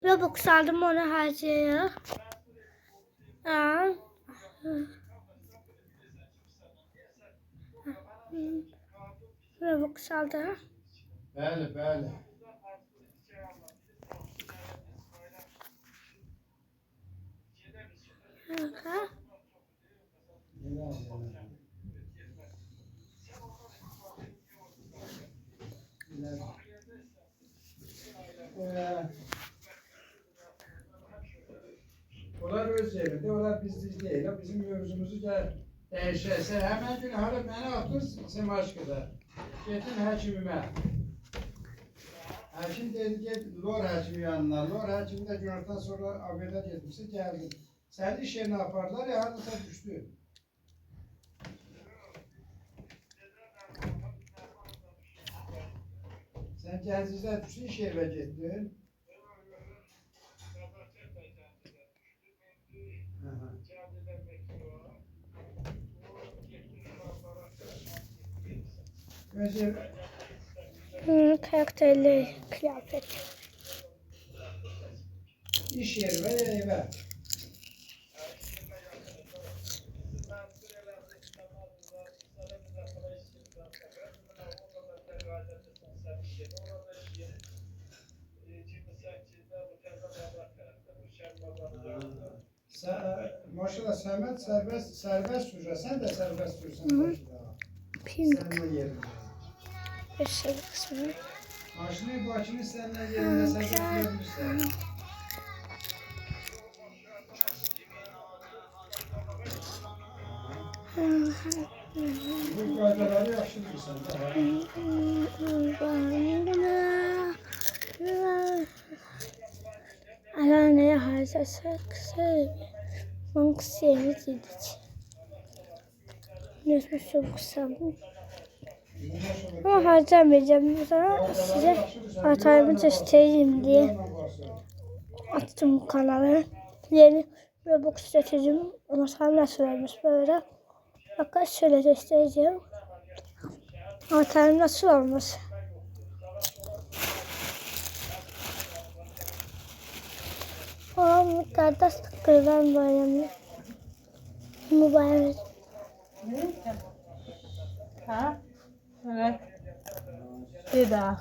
Robux aldım, onu harcayalım. Robux aldım. Bəli, bəli. Onlar öz yerinde, onlar bizde değil. Bizim mövzumuzu dəyişərsə, həmən gün hala mənə atır Semaşqıda. Getdim həkimimə. Həkim dedi, get lor həkimi yanına. Lor həkimi də gördükdən sonra haberdə getmişsə, gəldim. Səni iş yerinə apardılar ya, haradasa düşdü. Sən Gəncizdə düşdün, iş yerə getdin. Karakterli kıyafet. İş yeri ve eve. Maşallah Səməd sərbəst sürür. Sən də sərbəst sürürsən maşallah. Pink. Sənin yerində. Bir şey kısmı. Maşını başını sənin yerində sərbəst sürürsən. Bu qaydaları yaxşı bilirsən də. Alaneye harcasak fonksiyonu dedik. Nasıl çok sandım. Ama harcamayacağım. Sonra size hatayımı göstereyim diye açtım kanalı. Yeni Robux stratejim. Ama sen nasıl olmuş böyle. Bakın şöyle göstereceğim. Hatayım nasıl olmuş. Ama kardeş kırılan bayramı. Mübarek. Ha? Evet. Bir daha.